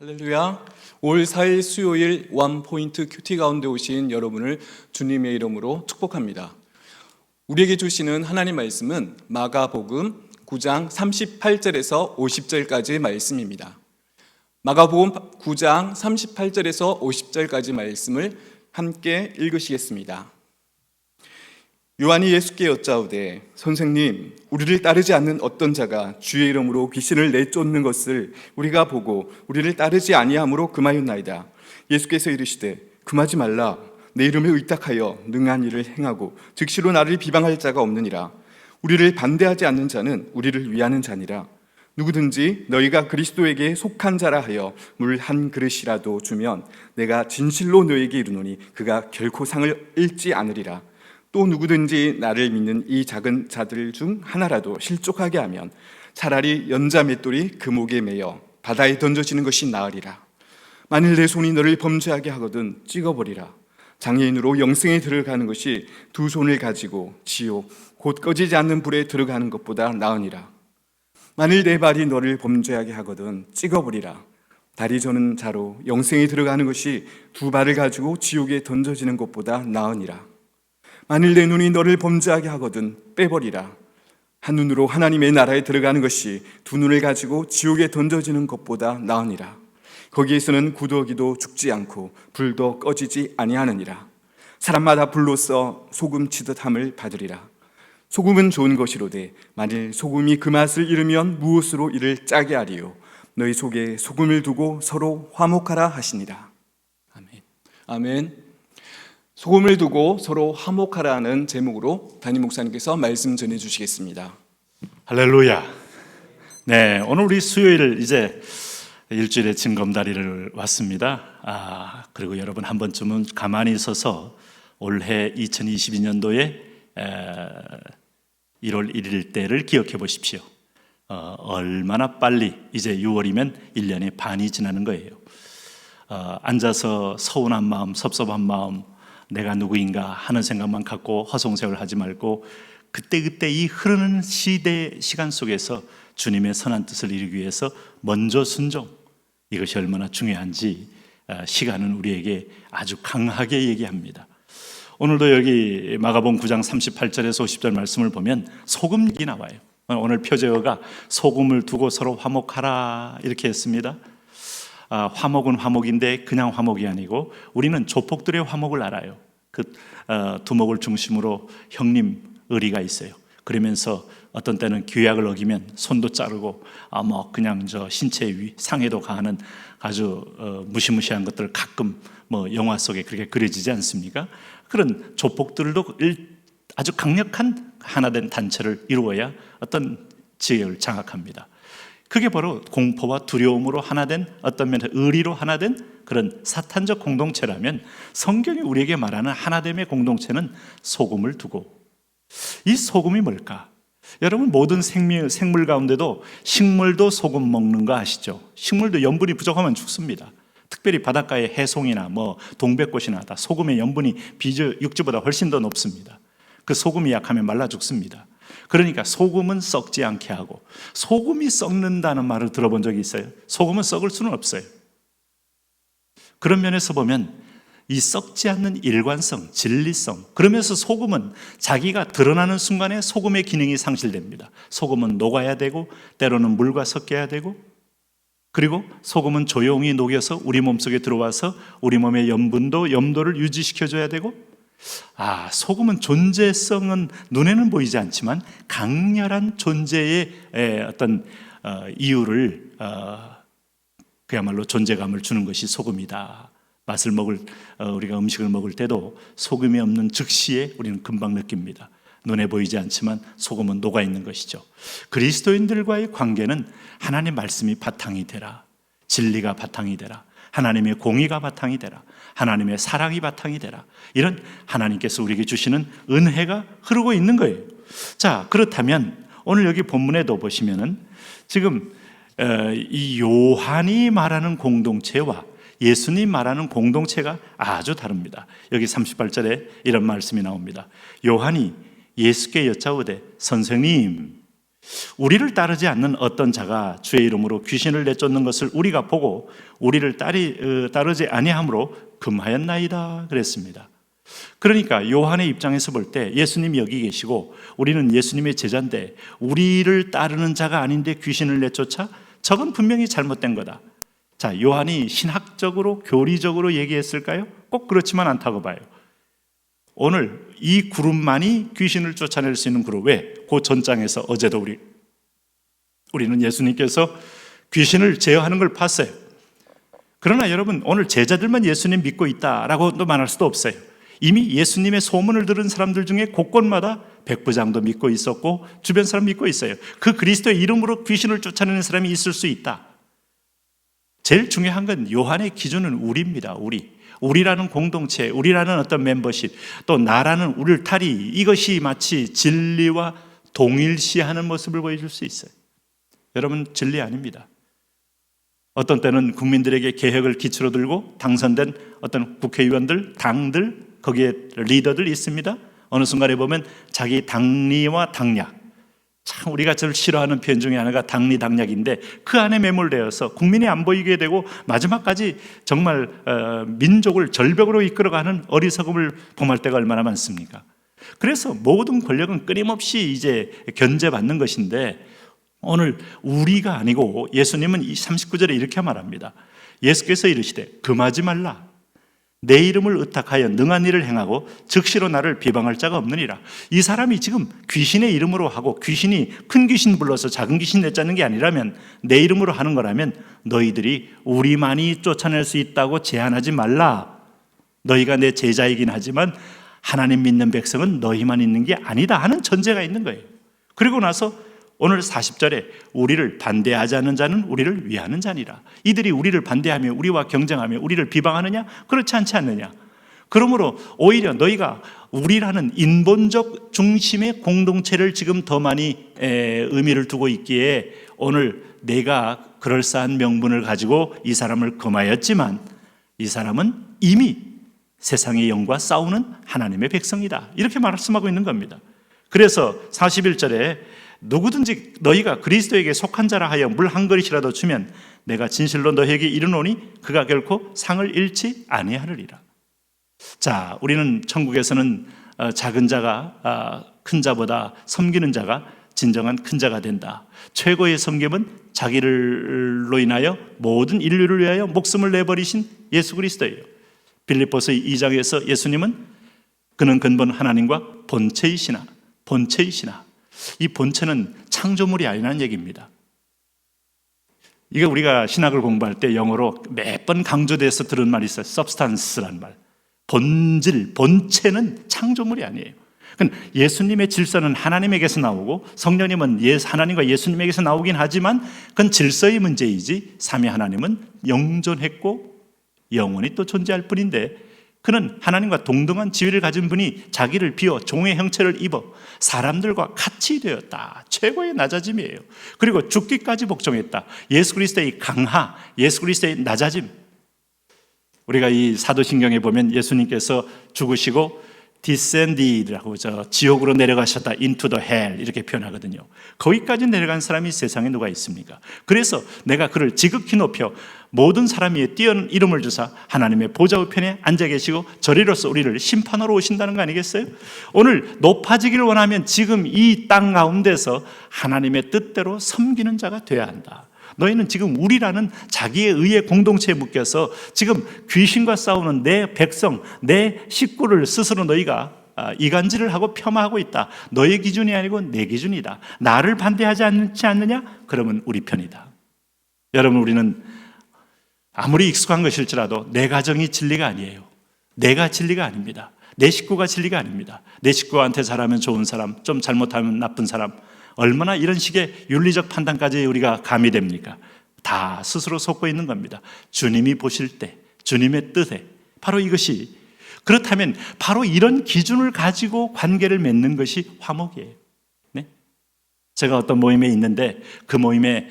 할렐루야. 올 4일 수요일 원포인트 큐티 가운데 오신 여러분을 주님의 이름으로 축복합니다. 우리에게 주시는 하나님 말씀은 마가복음 9장 38절에서 50절까지 말씀입니다. 마가복음 9장 38절에서 50절까지 말씀을 함께 읽으시겠습니다. 요한이 예수께 여짜오되 선생님, 우리를 따르지 않는 어떤 자가 주의 이름으로 귀신을 내쫓는 것을 우리가 보고 우리를 따르지 아니함으로 금하였나이다. 예수께서 이르시되 금하지 말라. 내 이름에 의탁하여 능한 일을 행하고 즉시로 나를 비방할 자가 없느니라. 우리를 반대하지 않는 자는 우리를 위하는 자니라. 누구든지 너희가 그리스도에게 속한 자라 하여 물 한 그릇이라도 주면 내가 진실로 너희에게 이르노니 그가 결코 상을 잃지 않으리라. 또 누구든지 나를 믿는 이 작은 자들 중 하나라도 실족하게 하면 차라리 연자 맷돌이 그 목에 매여 바다에 던져지는 것이 나으리라. 만일 내 손이 너를 범죄하게 하거든 찍어버리라. 장애인으로 영생에 들어가는 것이 두 손을 가지고 지옥 곧 꺼지지 않는 불에 들어가는 것보다 나으니라. 만일 내 발이 너를 범죄하게 하거든 찍어버리라. 다리 저는 자로 영생에 들어가는 것이 두 발을 가지고 지옥에 던져지는 것보다 나으니라. 만일 내 눈이 너를 범죄하게 하거든 빼버리라. 한 눈으로 하나님의 나라에 들어가는 것이 두 눈을 가지고 지옥에 던져지는 것보다 나으니라. 거기에서는 구더기도 죽지 않고 불도 꺼지지 아니하느니라. 사람마다 불로써 소금 치듯 함을 받으리라. 소금은 좋은 것이로되 만일 소금이 그 맛을 잃으면 무엇으로 이를 짜게 하리요. 너희 속에 소금을 두고 서로 화목하라 하시니라. 아멘. 아멘. 소금을 두고 서로 화목하라는 제목으로 담임 목사님께서 말씀 전해 주시겠습니다. 할렐루야. 네, 오늘 우리 수요일 이제 일주일의 징검다리를 왔습니다. 그리고 여러분 한 번쯤은 가만히 있어서 올해 2022년도에 1월 1일 때를 기억해 보십시오. 얼마나 빨리 이제 6월이면 1년의 반이 지나는 거예요. 앉아서 서운한 마음, 섭섭한 마음, 내가 누구인가 하는 생각만 갖고 허송세월 하지 말고 그때그때 이 흐르는 시간 속에서 주님의 선한 뜻을 이루기 위해서 먼저 순종, 이것이 얼마나 중요한지 시간은 우리에게 아주 강하게 얘기합니다. 오늘도 여기 마가복음 9장 38절에서 50절 말씀을 보면 소금이 나와요. 오늘 표제어가 소금을 두고 서로 화목하라 이렇게 했습니다. 화목은 화목인데 그냥 화목이 아니고 우리는 조폭들의 화목을 알아요. 그 두목을 중심으로 형님 의리가 있어요. 그러면서 어떤 때는 규약을 어기면 손도 자르고 그냥 신체 상해도 가하는 아주 무시무시한 것들 가끔 영화 속에 그렇게 그려지지 않습니까? 그런 조폭들도 아주 강력한 하나된 단체를 이루어야 어떤 지역을 장악합니다. 그게 바로 공포와 두려움으로 하나된 어떤 면에서 의리로 하나된 그런 사탄적 공동체라면 성경이 우리에게 말하는 하나됨의 공동체는 소금을 두고, 이 소금이 뭘까? 여러분 모든 생물 가운데도 식물도 소금 먹는 거 아시죠? 식물도 염분이 부족하면 죽습니다. 특별히 바닷가의 해송이나 동백꽃이나 다 소금의 염분이 육지보다 훨씬 더 높습니다. 그 소금이 약하면 말라 죽습니다. 그러니까 소금은 썩지 않게 하고, 소금이 썩는다는 말을 들어본 적이 있어요? 소금은 썩을 수는 없어요. 그런 면에서 보면 이 썩지 않는 일관성, 진리성, 그러면서 소금은 자기가 드러나는 순간에 소금의 기능이 상실됩니다. 소금은 녹아야 되고 때로는 물과 섞여야 되고, 그리고 소금은 조용히 녹여서 우리 몸속에 들어와서 우리 몸의 염도를 유지시켜줘야 되고, 소금은 존재성은 눈에는 보이지 않지만 강렬한 존재의 어떤 이유를 그야말로 존재감을 주는 것이 소금이다. 우리가 음식을 먹을 때도 소금이 없는 즉시에 우리는 금방 느낍니다. 눈에 보이지 않지만 소금은 녹아 있는 것이죠. 그리스도인들과의 관계는 하나님의 말씀이 바탕이 되라, 진리가 바탕이 되라, 하나님의 공의가 바탕이 되라, 하나님의 사랑이 바탕이 되라, 이런 하나님께서 우리에게 주시는 은혜가 흐르고 있는 거예요. 자, 그렇다면 오늘 여기 본문에도 보시면은 지금 이 요한이 말하는 공동체와 예수님 말하는 공동체가 아주 다릅니다. 여기 38절에 이런 말씀이 나옵니다. 요한이 예수께 여짜오되 선생님, 우리를 따르지 않는 어떤 자가 주의 이름으로 귀신을 내쫓는 것을 우리가 보고 우리를 따르지 아니함으로 금하였나이다 그랬습니다. 그러니까 요한의 입장에서 볼 때 예수님이 여기 계시고 우리는 예수님의 제자인데 우리를 따르는 자가 아닌데 귀신을 내쫓아? 저건 분명히 잘못된 거다. 자, 요한이 신학적으로 교리적으로 얘기했을까요? 꼭 그렇지만 않다고 봐요. 오늘 이 그룹만이 귀신을 쫓아낼 수 있는 그룹. 왜? 그 전장에서 어제도 우리는 예수님께서 귀신을 제어하는 걸 봤어요. 그러나 여러분, 오늘 제자들만 예수님 믿고 있다라고도 말할 수도 없어요. 이미 예수님의 소문을 들은 사람들 중에 곳곳마다 백부장도 믿고 있었고 주변 사람 믿고 있어요. 그 그리스도의 이름으로 귀신을 쫓아내는 사람이 있을 수 있다. 제일 중요한 건 요한의 기준은 우리입니다. 우리라는 공동체, 우리라는 어떤 멤버십, 또 나라는 울타리, 이것이 마치 진리와 동일시하는 모습을 보여줄 수 있어요. 여러분, 진리 아닙니다. 어떤 때는 국민들에게 개혁을 기초로 들고 당선된 어떤 국회의원들, 당들, 거기에 리더들 있습니다. 어느 순간에 보면 자기 당리와 당략, 참 우리가 제일 싫어하는 표현 중에 하나가 당리당략인데 그 안에 매몰되어서 국민이 안 보이게 되고 마지막까지 정말 민족을 절벽으로 이끌어가는 어리석음을 범할 때가 얼마나 많습니까? 그래서 모든 권력은 끊임없이 이제 견제받는 것인데 오늘 우리가 아니고 예수님은 이 39절에 이렇게 말합니다. 예수께서 이르시되 금하지 말라. 내 이름을 의탁하여 능한 일을 행하고 즉시로 나를 비방할 자가 없느니라. 이 사람이 지금 귀신의 이름으로 하고 귀신이 큰 귀신 불러서 작은 귀신 내쫓는 게 아니라면 내 이름으로 하는 거라면 너희들이 우리만이 쫓아낼 수 있다고 제한하지 말라. 너희가 내 제자이긴 하지만 하나님 믿는 백성은 너희만 있는 게 아니다 하는 전제가 있는 거예요. 그리고 나서 오늘 40절에 우리를 반대하지 않는 자는 우리를 위하는 자니라. 이들이 우리를 반대하며 우리와 경쟁하며 우리를 비방하느냐? 그렇지 않지 않느냐? 그러므로 오히려 너희가 우리라는 인본적 중심의 공동체를 지금 더 많이 의미를 두고 있기에 오늘 내가 그럴싸한 명분을 가지고 이 사람을 금하였지만 이 사람은 이미 세상의 영과 싸우는 하나님의 백성이다. 이렇게 말씀하고 있는 겁니다. 그래서 41절에 누구든지 너희가 그리스도에게 속한 자라 하여 물 한 그릇이라도 주면 내가 진실로 너희에게 이르노니 그가 결코 상을 잃지 아니하리라. 자, 우리는 천국에서는 작은 자가 큰 자보다 섬기는 자가 진정한 큰 자가 된다. 최고의 섬김은 자기를로 인하여 모든 인류를 위하여 목숨을 내버리신 예수 그리스도예요. 빌립보서 2장에서 예수님은 그는 근본 하나님과 본체이시나 이 본체는 창조물이 아니라는 얘기입니다. 이게 우리가 신학을 공부할 때 영어로 몇 번 강조돼서 들은 말이 있어요. substance라는 말. 본질, 본체는 창조물이 아니에요. 예수님의 질서는 하나님에게서 나오고 성령님은 하나님과 예수님에게서 나오긴 하지만 그건 질서의 문제이지 삼위 하나님은 영존했고 영원히 또 존재할 뿐인데 그는 하나님과 동등한 지위를 가진 분이 자기를 비워 종의 형체를 입어 사람들과 같이 되었다. 최고의 낮아짐이에요. 그리고 죽기까지 복종했다. 예수 그리스도의 강하, 예수 그리스도의 낮아짐. 우리가 이 사도신경에 보면 예수님께서 죽으시고 descended라고 지옥으로 내려가셨다. into the hell 이렇게 표현하거든요. 거기까지 내려간 사람이 세상에 누가 있습니까? 그래서 내가 그를 지극히 높여 모든 사람 위에 띄어는 이름을 주사 하나님의 보좌 우편에 앉아 계시고 저리로서 우리를 심판하러 오신다는 거 아니겠어요? 오늘 높아지기를 원하면 지금 이 땅 가운데서 하나님의 뜻대로 섬기는 자가 돼야 한다. 너희는 지금 우리라는 자기의 의의 공동체에 묶여서 지금 귀신과 싸우는 내 백성, 내 식구를 스스로 너희가 이간질을 하고 폄하하고 있다. 너의 기준이 아니고 내 기준이다. 나를 반대하지 않지 않느냐? 그러면 우리 편이다. 여러분, 우리는 아무리 익숙한 것일지라도 내 가정이 진리가 아니에요. 내가 진리가 아닙니다. 내 식구가 진리가 아닙니다. 내 식구한테 잘하면 좋은 사람, 좀 잘못하면 나쁜 사람, 얼마나 이런 식의 윤리적 판단까지 우리가 가미됩니까? 다 스스로 속고 있는 겁니다. 주님이 보실 때, 주님의 뜻에 바로 이것이, 그렇다면 바로 이런 기준을 가지고 관계를 맺는 것이 화목이에요. 네? 제가 어떤 모임에 있는데 그 모임에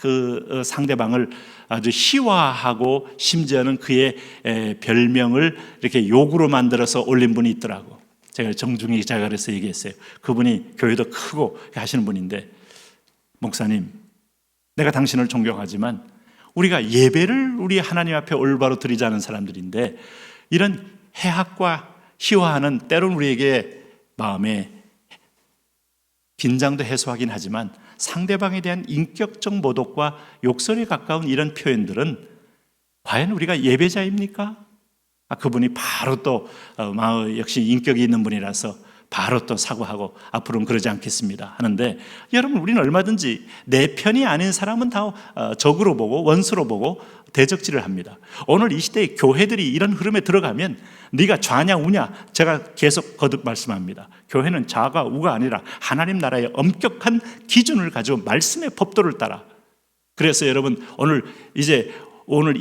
그 상대방을 아주 희화하고 심지어는 그의 별명을 이렇게 욕으로 만들어서 올린 분이 있더라고. 제가 정중히 제가 그래서 얘기했어요. 그분이 교회도 크고 하시는 분인데 목사님, 내가 당신을 존경하지만 우리가 예배를 우리 하나님 앞에 올바로 드리자는 사람들인데 이런 해학과 희화하는 때론 우리에게 마음에 긴장도 해소하긴 하지만 상대방에 대한 인격적 모독과 욕설에 가까운 이런 표현들은 과연 우리가 예배자입니까? 그분이 바로 또 역시 인격이 있는 분이라서 바로 또 사과하고 앞으로는 그러지 않겠습니다 하는데, 여러분, 우리는 얼마든지 내 편이 아닌 사람은 다 적으로 보고 원수로 보고 대적질을 합니다. 오늘 이 시대에 교회들이 이런 흐름에 들어가면 네가 좌냐 우냐, 제가 계속 거듭 말씀합니다. 교회는 좌가 우가 아니라 하나님 나라의 엄격한 기준을 가지고 말씀의 법도를 따라. 그래서 여러분, 오늘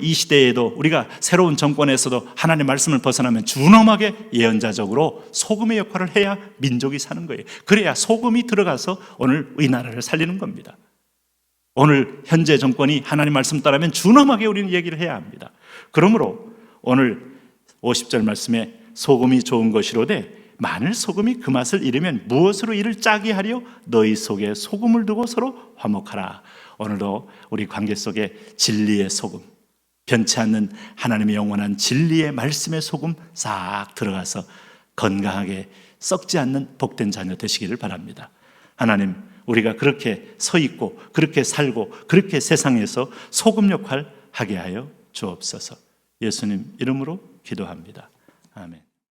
이 시대에도 우리가 새로운 정권에서도 하나님의 말씀을 벗어나면 준엄하게 예언자적으로 소금의 역할을 해야 민족이 사는 거예요. 그래야 소금이 들어가서 오늘 이 나라를 살리는 겁니다. 오늘 현재 정권이 하나님 말씀 따르면 준엄하게 우리는 얘기를 해야 합니다. 그러므로 오늘 50절 말씀에 소금이 좋은 것이로되 만일 소금이 그 맛을 잃으면 무엇으로 이를 짜게 하려? 너희 속에 소금을 두고 서로 화목하라. 오늘도 우리 관계 속에 진리의 소금, 변치 않는 하나님의 영원한 진리의 말씀의 소금 싹 들어가서 건강하게 썩지 않는 복된 자녀 되시기를 바랍니다. 하나님, 우리가 그렇게 서 있고 그렇게 살고 그렇게 세상에서 소금 역할 하게 하여 주옵소서. 예수님 이름으로 기도합니다. 아멘.